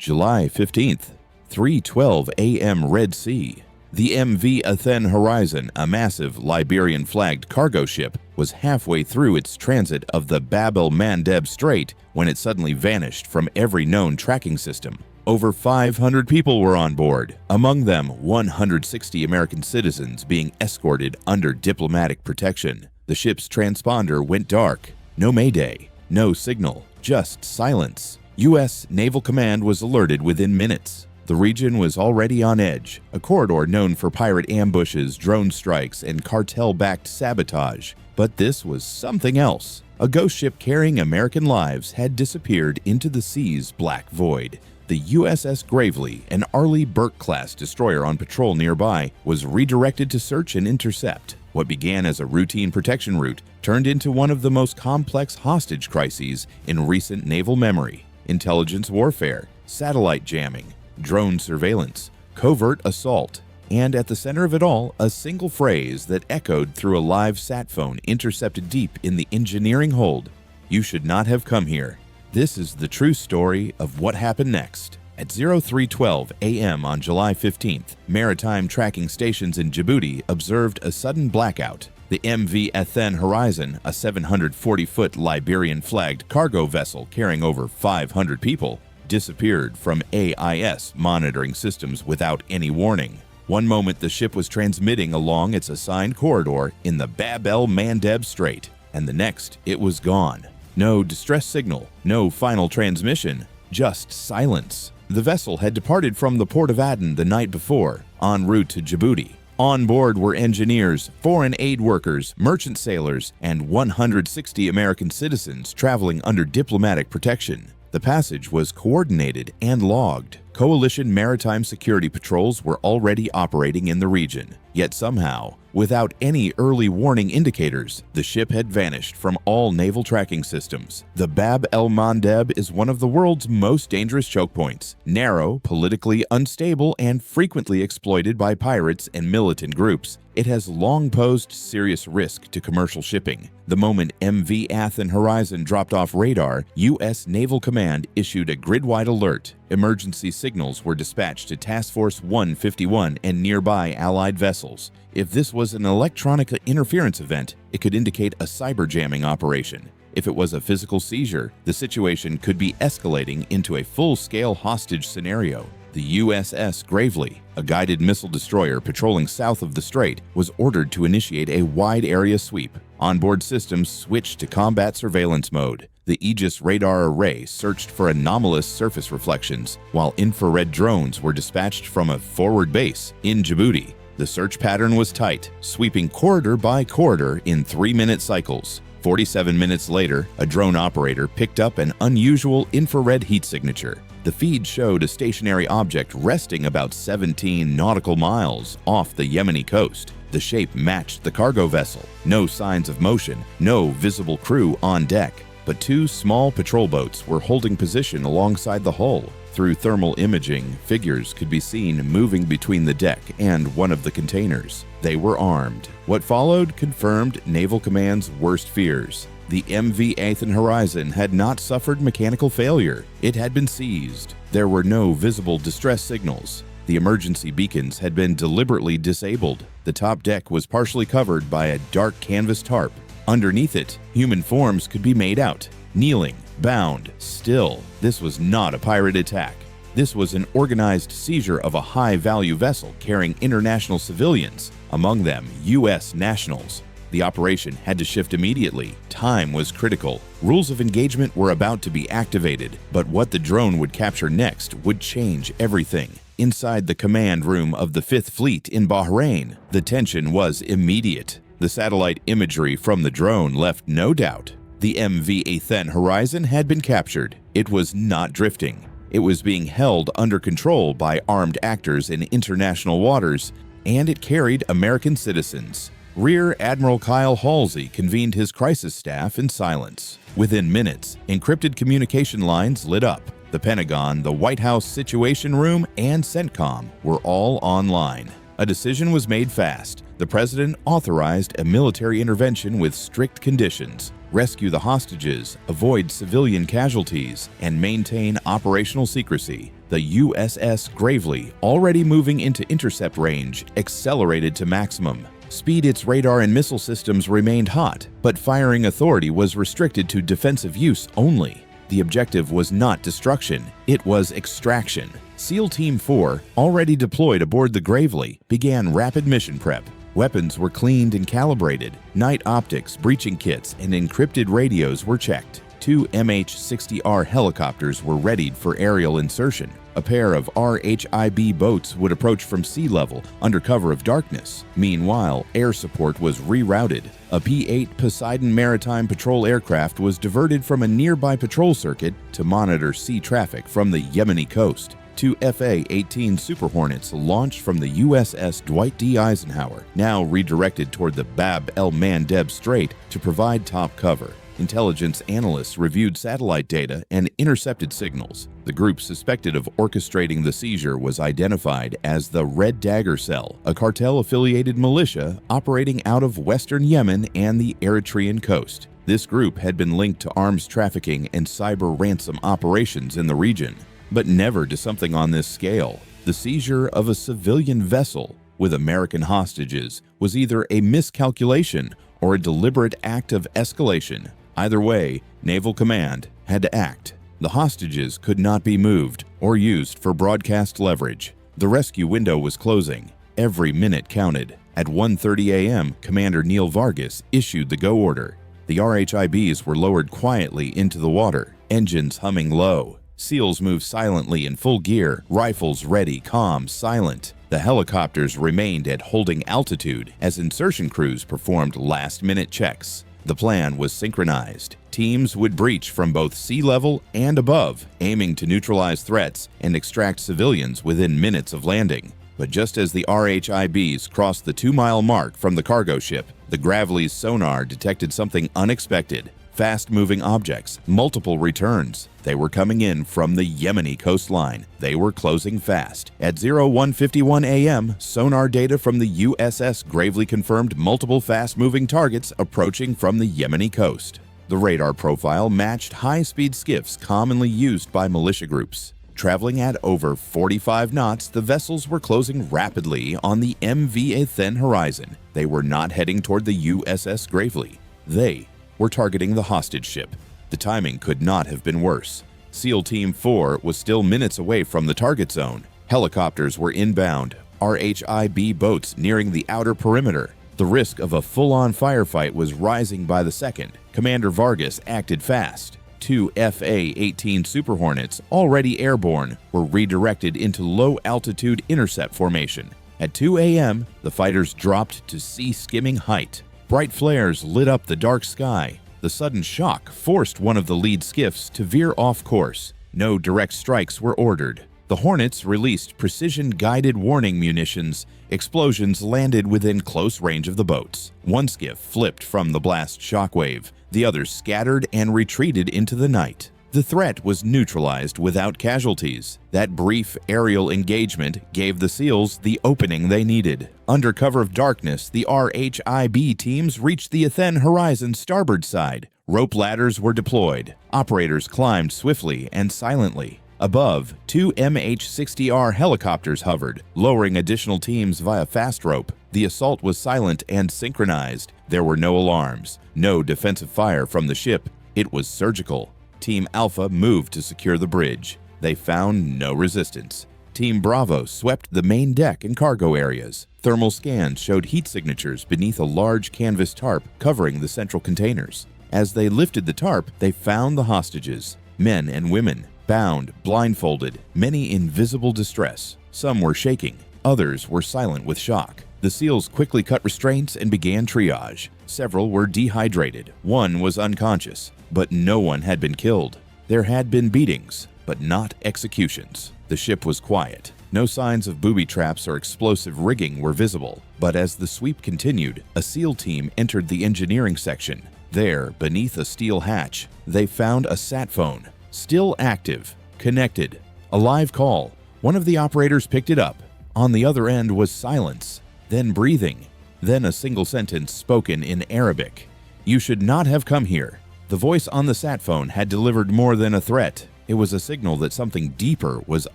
July 15th, 3:12 a.m. Red Sea. The MV Athene Horizon, a massive Liberian-flagged cargo ship, was halfway through its transit of the Bab el-Mandeb Strait when it suddenly vanished from every known tracking system. Over 500 people were on board, among them 160 American citizens being escorted under diplomatic protection. The ship's transponder went dark. No mayday, no signal, just silence. U.S. Naval Command was alerted within minutes. The region was already on edge, a corridor known for pirate ambushes, drone strikes, and cartel-backed sabotage. But this was something else. A ghost ship carrying American lives had disappeared into the sea's black void. The USS Gravely, an Arleigh Burke-class destroyer on patrol nearby, was redirected to search and intercept. What began as a routine protection route turned into one of the most complex hostage crises in recent naval memory. Intelligence warfare, satellite jamming, drone surveillance, covert assault, and at the center of it all, a single phrase that echoed through a live sat phone intercepted deep in the engineering hold. "You should not have come here." This is the true story of what happened next. At 03:12 a.m. on July 15th, maritime tracking stations in Djibouti observed a sudden blackout. The MV Athene Horizon, a 740-foot Liberian-flagged cargo vessel carrying over 500 people, disappeared from AIS monitoring systems without any warning. One moment the ship was transmitting along its assigned corridor in the Bab el-Mandeb Strait, and the next it was gone. No distress signal, no final transmission, just silence. The vessel had departed from the port of Aden the night before, en route to Djibouti. On board were engineers, foreign aid workers, merchant sailors, and 160 American citizens traveling under diplomatic protection. The passage was coordinated and logged. Coalition maritime security patrols were already operating in the region. Yet somehow, without any early warning indicators, the ship had vanished from all naval tracking systems. The Bab el-Mandeb is one of the world's most dangerous choke points, narrow, politically unstable, and frequently exploited by pirates and militant groups. It has long posed serious risk to commercial shipping. The moment MV Athene Horizon dropped off radar, U.S. Naval Command issued a grid-wide alert. Emergency signals were dispatched to Task Force 151 and nearby Allied vessels. If this was an electronic interference event, it could indicate a cyber jamming operation. If it was a physical seizure, the situation could be escalating into a full-scale hostage scenario. The USS Gravely, a guided missile destroyer patrolling south of the strait, was ordered to initiate a wide-area sweep. Onboard systems switched to combat surveillance mode. The Aegis radar array searched for anomalous surface reflections, while infrared drones were dispatched from a forward base in Djibouti. The search pattern was tight, sweeping corridor by corridor in 3-minute cycles. 47 minutes later, a drone operator picked up an unusual infrared heat signature. The feed showed a stationary object resting about 17 nautical miles off the Yemeni coast. The shape matched the cargo vessel. No signs of motion, no visible crew on deck, but 2 small patrol boats were holding position alongside the hull. Through thermal imaging, figures could be seen moving between the deck and one of the containers. They were armed. What followed confirmed Naval Command's worst fears. The MV Athene Horizon had not suffered mechanical failure. It had been seized. There were no visible distress signals. The emergency beacons had been deliberately disabled. The top deck was partially covered by a dark canvas tarp. Underneath it, human forms could be made out, kneeling, bound, still. This was not a pirate attack. This was an organized seizure of a high-value vessel carrying international civilians, among them U.S. nationals. The operation had to shift immediately. Time was critical. Rules of engagement were about to be activated, but what the drone would capture next would change everything. Inside the command room of the 5th Fleet in Bahrain, the tension was immediate. The satellite imagery from the drone left no doubt. The MV Athene Horizon had been captured. It was not drifting. It was being held under control by armed actors in international waters, and it carried American citizens. Rear Admiral Kyle Halsey convened his crisis staff in silence. Within minutes, encrypted communication lines lit up. The Pentagon, the White House Situation Room, and CENTCOM were all online. A decision was made fast. The president authorized a military intervention with strict conditions: rescue the hostages, avoid civilian casualties, and maintain operational secrecy. The USS Gravely, already moving into intercept range, accelerated to maximum. Speed its radar and missile systems remained hot, but firing authority was restricted to defensive use only. The objective was not destruction, it was extraction. SEAL Team 4, already deployed aboard the Gravely, began rapid mission prep. Weapons were cleaned and calibrated. Night optics, breaching kits, and encrypted radios were checked. 2 MH-60R helicopters were readied for aerial insertion. A pair of RHIB boats would approach from sea level under cover of darkness. Meanwhile, air support was rerouted. A P-8 Poseidon Maritime Patrol aircraft was diverted from a nearby patrol circuit to monitor sea traffic from the Yemeni coast. 2 FA-18 Super Hornets launched from the USS Dwight D. Eisenhower, now redirected toward the Bab el-Mandeb Strait to provide top cover. Intelligence analysts reviewed satellite data and intercepted signals. The group suspected of orchestrating the seizure was identified as the Red Dagger Cell, a cartel-affiliated militia operating out of western Yemen and the Eritrean coast. This group had been linked to arms trafficking and cyber ransom operations in the region, but never to something on this scale. The seizure of a civilian vessel with American hostages was either a miscalculation or a deliberate act of escalation. Either way, Naval Command had to act. The hostages could not be moved or used for broadcast leverage. The rescue window was closing. Every minute counted. At 1:30 a.m., Commander Neil Vargas issued the go order. The RHIBs were lowered quietly into the water, engines humming low. SEALs moved silently in full gear, rifles ready, calm, silent. The helicopters remained at holding altitude as insertion crews performed last-minute checks. The plan was synchronized. Teams would breach from both sea level and above, aiming to neutralize threats and extract civilians within minutes of landing. But just as the RHIBs crossed the 2-mile mark from the cargo ship, the Gravely's sonar detected something unexpected. Fast-moving objects, multiple returns. They were coming in from the Yemeni coastline. They were closing fast. At 01:51 a.m., sonar data from the USS Gravely confirmed multiple fast-moving targets approaching from the Yemeni coast. The radar profile matched high-speed skiffs commonly used by militia groups. Traveling at over 45 knots, the vessels were closing rapidly on the MV Athene horizon. They were not heading toward the USS Gravely. They were targeting the hostage ship. The timing could not have been worse. SEAL Team 4 was still minutes away from the target zone. Helicopters were inbound, RHIB boats nearing the outer perimeter. The risk of a full-on firefight was rising by the second. Commander Vargas acted fast. 2 FA-18 Super Hornets, already airborne, were redirected into low-altitude intercept formation. At 2 a.m., the fighters dropped to sea-skimming height. Bright flares lit up the dark sky. The sudden shock forced one of the lead skiffs to veer off course. No direct strikes were ordered. The Hornets released precision-guided warning munitions. Explosions landed within close range of the boats. One skiff flipped from the blast shockwave. The others scattered and retreated into the night. The threat was neutralized without casualties. That brief aerial engagement gave the SEALs the opening they needed. Under cover of darkness, the RHIB teams reached the Athene horizon's starboard side. Rope ladders were deployed. Operators climbed swiftly and silently. Above, 2 MH-60R helicopters hovered, lowering additional teams via fast rope. The assault was silent and synchronized. There were no alarms, no defensive fire from the ship. It was surgical. Team Alpha moved to secure the bridge. They found no resistance. Team Bravo swept the main deck and cargo areas. Thermal scans showed heat signatures beneath a large canvas tarp covering the central containers. As they lifted the tarp, they found the hostages, men and women, bound, blindfolded, many in visible distress. Some were shaking, others were silent with shock. The SEALs quickly cut restraints and began triage. Several were dehydrated. One was unconscious, but no one had been killed. There had been beatings, but not executions. The ship was quiet. No signs of booby traps or explosive rigging were visible. But as the sweep continued, a SEAL team entered the engineering section. There, beneath a steel hatch, they found a sat phone, still active, connected. A live call. One of the operators picked it up. On the other end was silence, then breathing, then a single sentence spoken in Arabic. "You should not have come here." The voice on the sat phone had delivered more than a threat. It was a signal that something deeper was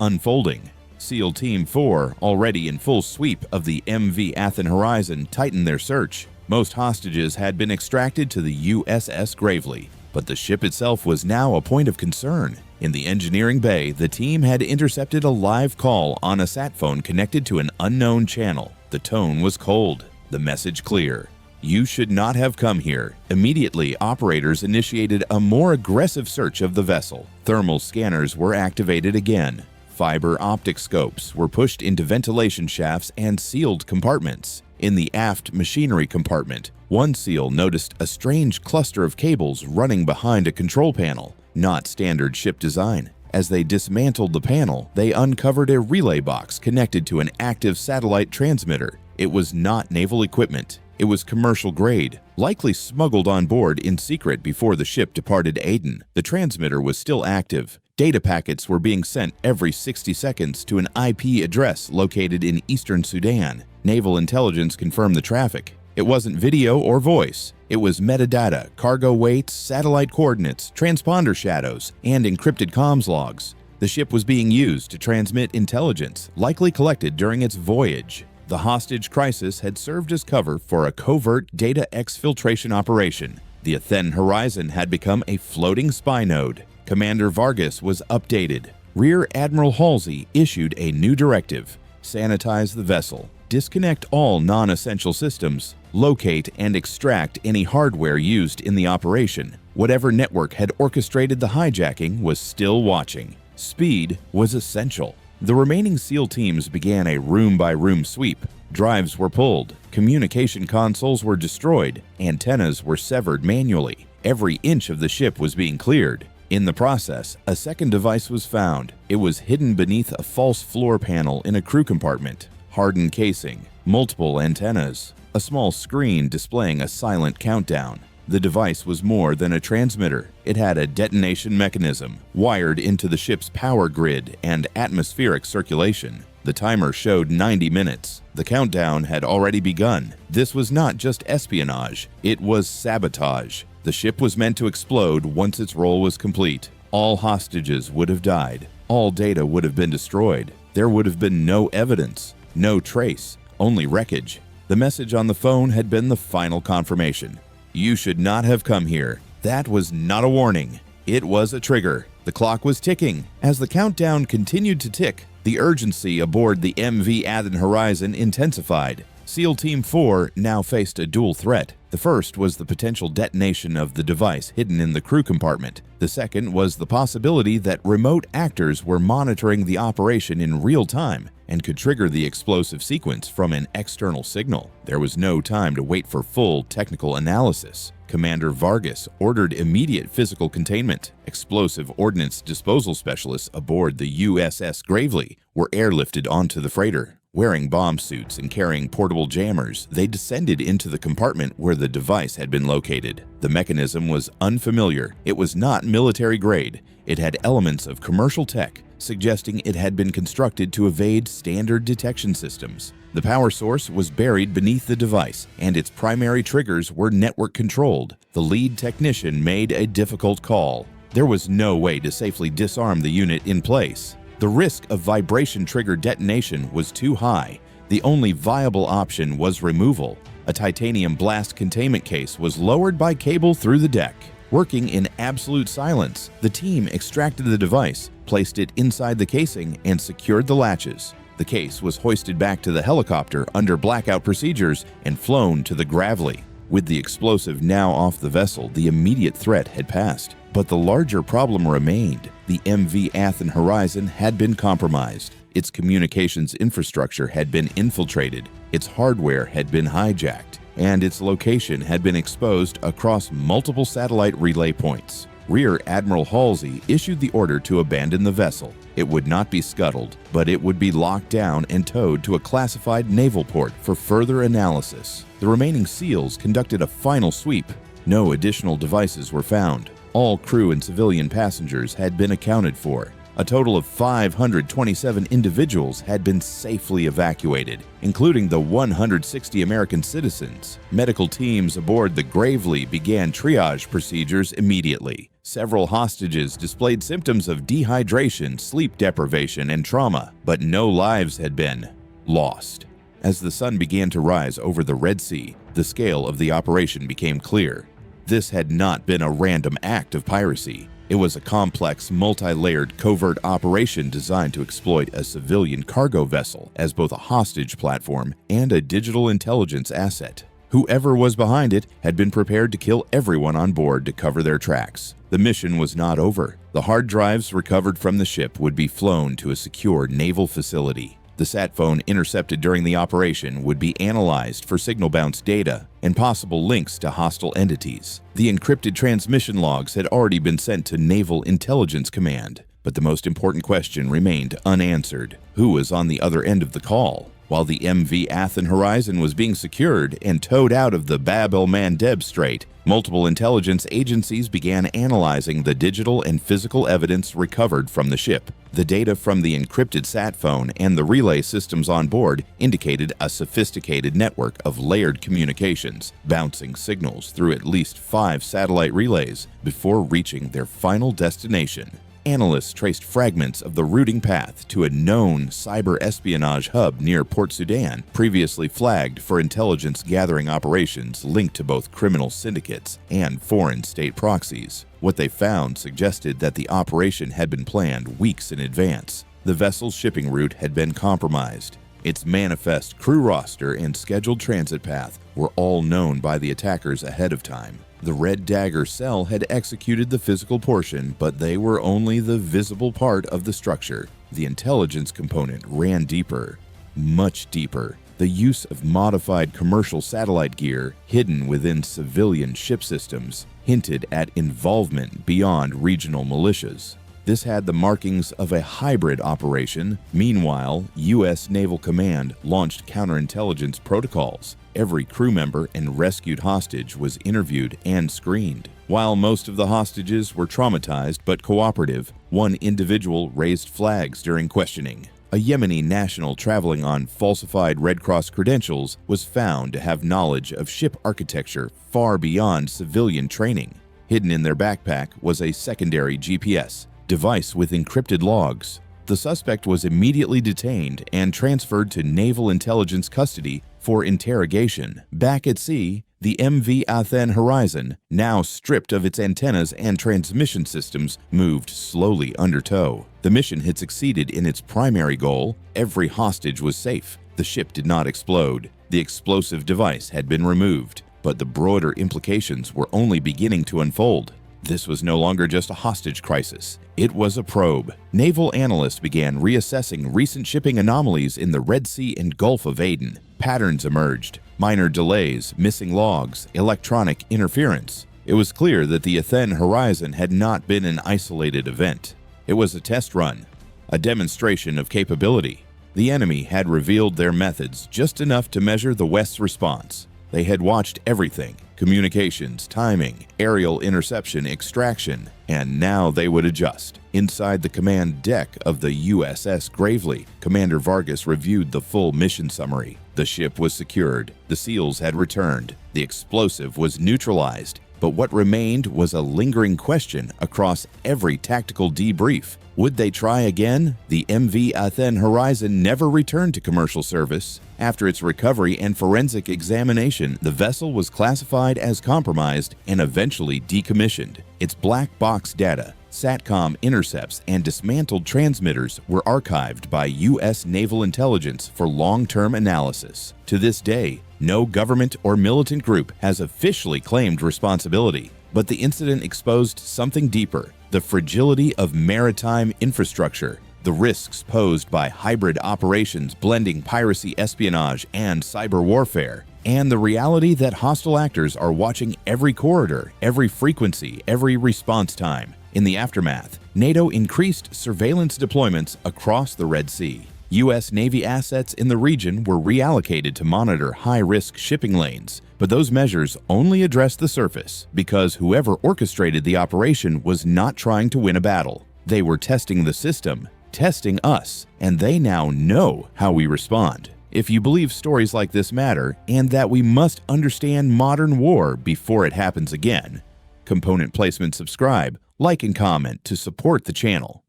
unfolding. SEAL Team 4, already in full sweep of the MV Athens Horizon, tightened their search. Most hostages had been extracted to the USS Gravely, but the ship itself was now a point of concern. In the engineering bay, the team had intercepted a live call on a sat phone connected to an unknown channel. The tone was cold, the message clear. You should not have come here. Immediately, operators initiated a more aggressive search of the vessel. Thermal scanners were activated again. Fiber optic scopes were pushed into ventilation shafts and sealed compartments. In the aft machinery compartment, one SEAL noticed a strange cluster of cables running behind a control panel, not standard ship design. As they dismantled the panel, they uncovered a relay box connected to an active satellite transmitter. It was not naval equipment. It was commercial grade, likely smuggled on board in secret before the ship departed Aden. The transmitter was still active. Data packets were being sent every 60 seconds to an IP address located in eastern Sudan. Naval intelligence confirmed the traffic. It wasn't video or voice. It was metadata, cargo weights, satellite coordinates, transponder shadows, and encrypted comms logs. The ship was being used to transmit intelligence, likely collected during its voyage. The hostage crisis had served as cover for a covert data exfiltration operation. The Athens Horizon had become a floating spy node. Commander Vargas was updated. Rear Admiral Halsey issued a new directive: sanitize the vessel, disconnect all non-essential systems, locate and extract any hardware used in the operation. Whatever network had orchestrated the hijacking was still watching. Speed was essential. The remaining SEAL teams began a room-by-room sweep. Drives were pulled, communication consoles were destroyed, antennas were severed manually. Every inch of the ship was being cleared. In the process, a second device was found. It was hidden beneath a false floor panel in a crew compartment. Hardened casing, multiple antennas, a small screen displaying a silent countdown. The device was more than a transmitter. It had a detonation mechanism wired into the ship's power grid and atmospheric circulation. The timer showed 90 minutes. The countdown had already begun. This was not just espionage, it was sabotage. The ship was meant to explode once its role was complete. All hostages would have died. All data would have been destroyed. There would have been no evidence, no trace, only wreckage. The message on the phone had been the final confirmation. You should not have come here. That was not a warning. It was a trigger. The clock was ticking. As the countdown continued to tick, the urgency aboard the MV Athens Horizon intensified. SEAL Team 4 now faced a dual threat. The first was the potential detonation of the device hidden in the crew compartment. The second was the possibility that remote actors were monitoring the operation in real time and could trigger the explosive sequence from an external signal. There was no time to wait for full technical analysis. Commander Vargas ordered immediate physical containment. Explosive ordnance disposal specialists aboard the USS Gravely were airlifted onto the freighter. Wearing bomb suits and carrying portable jammers, they descended into the compartment where the device had been located. The mechanism was unfamiliar. It was not military grade. It had elements of commercial tech, suggesting it had been constructed to evade standard detection systems. The power source was buried beneath the device, and its primary triggers were network controlled. The lead technician made a difficult call. There was no way to safely disarm the unit in place. The risk of vibration-triggered detonation was too high. The only viable option was removal. A titanium blast containment case was lowered by cable through the deck. Working in absolute silence, the team extracted the device, placed it inside the casing, and secured the latches. The case was hoisted back to the helicopter under blackout procedures and flown to the Gravely. With the explosive now off the vessel, the immediate threat had passed. But the larger problem remained. The MV Athens Horizon had been compromised. Its communications infrastructure had been infiltrated, its hardware had been hijacked, and its location had been exposed across multiple satellite relay points. Rear Admiral Halsey issued the order to abandon the vessel. It would not be scuttled, but it would be locked down and towed to a classified naval port for further analysis. The remaining SEALs conducted a final sweep. No additional devices were found. All crew and civilian passengers had been accounted for. A total of 527 individuals had been safely evacuated, including the 160 American citizens. Medical teams aboard the Gravely began triage procedures immediately. Several hostages displayed symptoms of dehydration, sleep deprivation, and trauma, but no lives had been lost. As the sun began to rise over the Red Sea, the scale of the operation became clear. This had not been a random act of piracy. It was a complex, multi-layered covert operation designed to exploit a civilian cargo vessel as both a hostage platform and a digital intelligence asset. Whoever was behind it had been prepared to kill everyone on board to cover their tracks. The mission was not over. The hard drives recovered from the ship would be flown to a secure naval facility. The sat phone intercepted during the operation would be analyzed for signal bounce data and possible links to hostile entities. The encrypted transmission logs had already been sent to Naval Intelligence Command, but the most important question remained unanswered. Who was on the other end of the call? While the MV Athens Horizon was being secured and towed out of the Bab el-Mandeb Strait, multiple intelligence agencies began analyzing the digital and physical evidence recovered from the ship. The data from the encrypted sat phone and the relay systems on board indicated a sophisticated network of layered communications, bouncing signals through at least 5 satellite relays before reaching their final destination. Analysts traced fragments of the routing path to a known cyber espionage hub near Port Sudan, previously flagged for intelligence gathering operations linked to both criminal syndicates and foreign state proxies. What they found suggested that the operation had been planned weeks in advance. The vessel's shipping route had been compromised. Its manifest crew roster and scheduled transit path were all known by the attackers ahead of time. The Red Dagger cell had executed the physical portion, but they were only the visible part of the structure. The intelligence component ran deeper, much deeper. The use of modified commercial satellite gear hidden within civilian ship systems hinted at involvement beyond regional militias. This had the markings of a hybrid operation. Meanwhile, U.S. Naval Command launched counterintelligence protocols. Every crew member and rescued hostage was interviewed and screened. While most of the hostages were traumatized but cooperative, one individual raised flags during questioning. A Yemeni national traveling on falsified Red Cross credentials was found to have knowledge of ship architecture far beyond civilian training. Hidden in their backpack was a secondary GPS device with encrypted logs. The suspect was immediately detained and transferred to Naval Intelligence custody for interrogation. Back at sea, the MV Athens Horizon, now stripped of its antennas and transmission systems, moved slowly under tow. The mission had succeeded in its primary goal. Every hostage was safe. The ship did not explode. The explosive device had been removed, but the broader implications were only beginning to unfold. This was no longer just a hostage crisis. It was a probe. Naval analysts began reassessing recent shipping anomalies in the Red Sea and Gulf of Aden. Patterns emerged: minor delays, missing logs, electronic interference. It was clear that the Athens Horizon had not been an isolated event. It was a test run, a demonstration of capability. The enemy had revealed their methods just enough to measure the West's response. They had watched everything: communications, timing, aerial interception, extraction, and now they would adjust. Inside the command deck of the USS Gravely, Commander Vargas reviewed the full mission summary. The ship was secured, the SEALs had returned, the explosive was neutralized, but what remained was a lingering question across every tactical debrief. Would they try again? The MV Athens Horizon never returned to commercial service. After its recovery and forensic examination, the vessel was classified as compromised and eventually decommissioned. Its black box data, SATCOM intercepts, and dismantled transmitters were archived by U.S. Naval Intelligence for long-term analysis. To this day, no government or militant group has officially claimed responsibility, but the incident exposed something deeper: the fragility of maritime infrastructure, the risks posed by hybrid operations blending piracy, espionage, and cyber warfare, and the reality that hostile actors are watching every corridor, every frequency, every response time. In the aftermath, NATO increased surveillance deployments across the Red Sea. U.S. Navy assets in the region were reallocated to monitor high-risk shipping lanes, but those measures only addressed the surface because whoever orchestrated the operation was not trying to win a battle. They were testing the system, testing us, and they now know how we respond. If you believe stories like this matter and that we must understand modern war before it happens again, Component Placement subscribe, like and comment to support the channel.